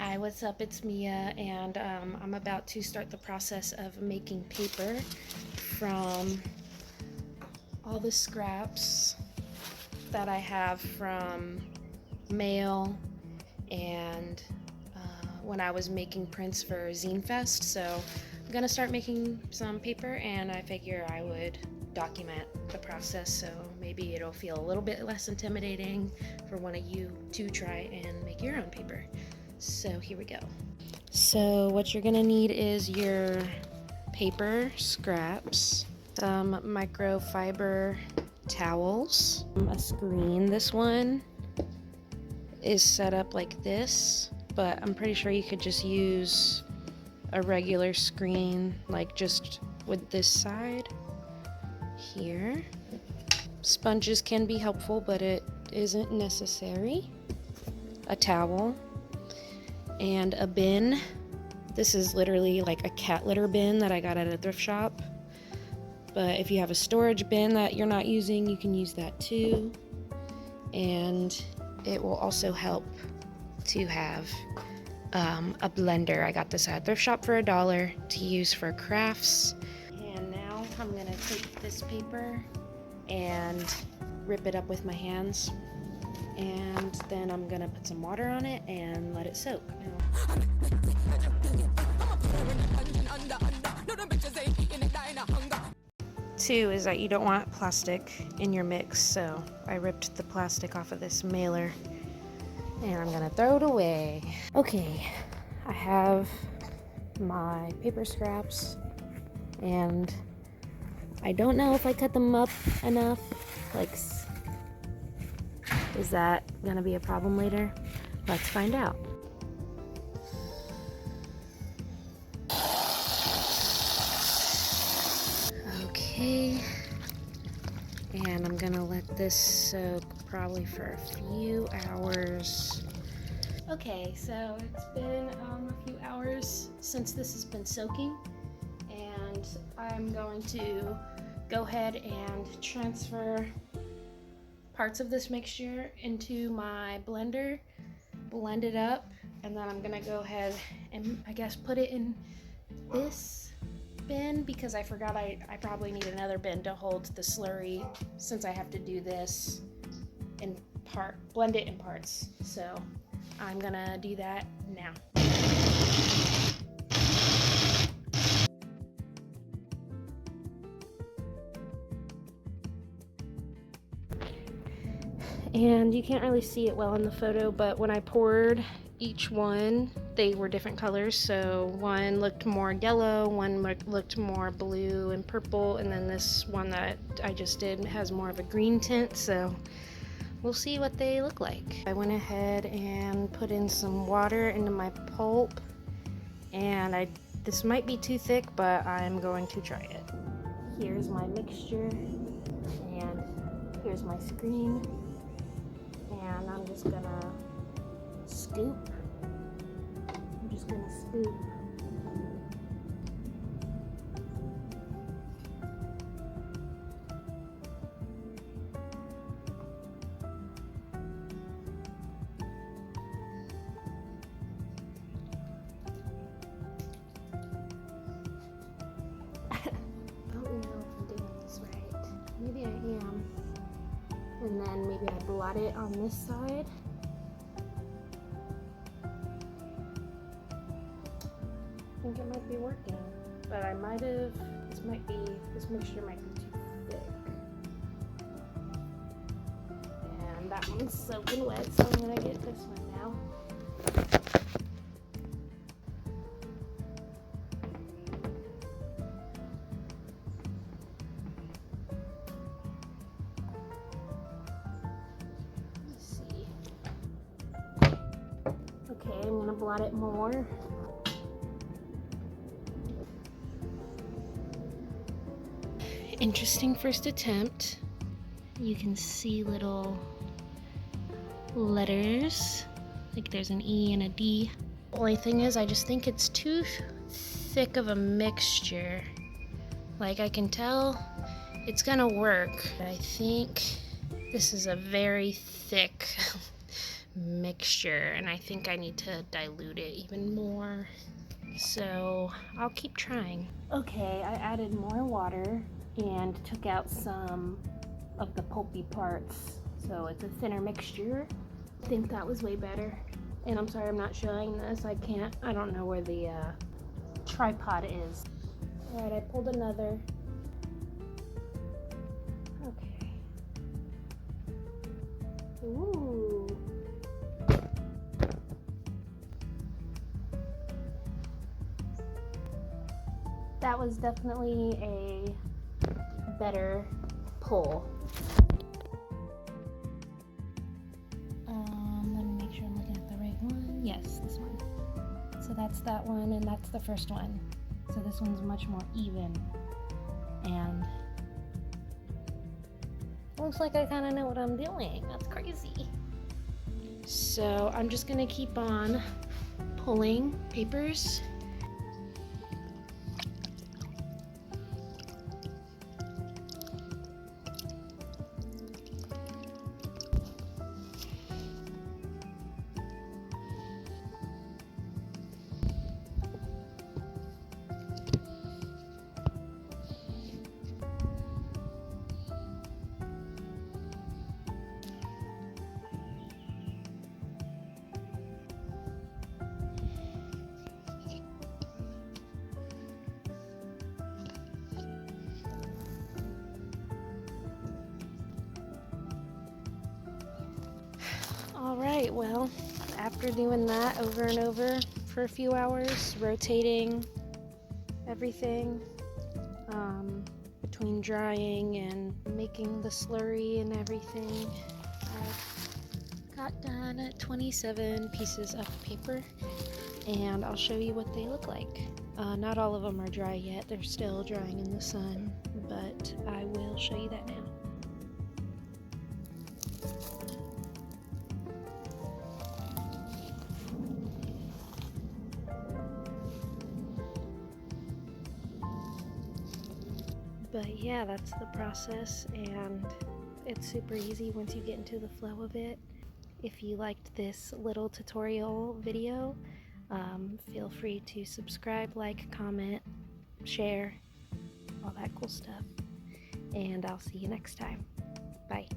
Hi, what's up? It's Mia, and I'm about to start the process of making paper from all the scraps that I have from mail and when I was making prints for Zine Fest. So I'm gonna start making some paper, and I figure I would document the process so maybe it'll feel a little bit less intimidating for one of you to try and make your own paper. So here we go. So what you're gonna need is your paper scraps, some microfiber towels, a screen. This one is set up like this, but I'm pretty sure you could just use a regular screen, like just with this side here. Sponges can be helpful, but it isn't necessary. A towel and a bin. This is literally like a cat litter bin that I got at a thrift shop, but if you have a storage bin that you're not using, you can use that too. And it will also help to have a blender. I got this at a thrift shop for $1 to use for crafts. And now I'm gonna take this paper and rip it up with my hands, and then I'm gonna put some water on it and let it soak. Two is that you don't want plastic in your mix, so I ripped the plastic off of this mailer and I'm gonna throw it away. Okay, I have my paper scraps, and I don't know if I cut them up enough. Like, is that gonna be a problem later? Let's find out. Okay, and I'm gonna let this soak probably for a few hours. Okay, so it's been a few hours since this has been soaking, and I'm going to go ahead and transfer parts of this mixture into my blender, blend it up, and then I'm gonna go ahead and I guess put it in this bin, because I forgot I probably need another bin to hold the slurry since I have to do this in blend it in parts. So I'm gonna do that now. And you can't really see it well in the photo, but when I poured each one, they were different colors. So one looked more yellow, one looked more blue and purple, and then this one that I just did has more of a green tint. So we'll see what they look like. I went ahead and put in some water into my pulp, and this might be too thick, but I'm going to try it. Here's my mixture, and here's my screen. And I'm just gonna scoop. I'm just gonna scoop. I don't know if I'm doing this right. Maybe I am. And then maybe I blot it on this side. I think it might be working, but I might have, this mixture might be too thick. And that one's soaking wet, so I'm gonna get this one now. Okay, I'm gonna blot it more. Interesting first attempt. You can see little letters, like there's an E and a D. The only thing is, I just think it's too thick of a mixture. Like, I can tell it's gonna work, but I think this is a very thick mixture, and I think I need to dilute it even more. So I'll keep trying. Okay, I added more water and took out some of the pulpy parts, so it's a thinner mixture. I think that was way better. And I'm sorry I'm not showing this. I don't know where the tripod is. Alright, I pulled another. Okay. Ooh. That was definitely a better pull. Let me make sure I'm looking at the right one. Yes, this one. So that's that one, and that's the first one. So this one's much more even. And looks like I kind of know what I'm doing. That's crazy. So I'm just gonna keep on pulling papers. Alright, well, after doing that over and over for a few hours, rotating everything between drying and making the slurry and everything, I got done at 27 pieces of paper, and I'll show you what they look like. Not all of them are dry yet, they're still drying in the sun, but I will show you that now. But yeah, that's the process, and it's super easy once you get into the flow of it. If you liked this little tutorial video, feel free to subscribe, like, comment, share, all that cool stuff. And I'll see you next time. Bye.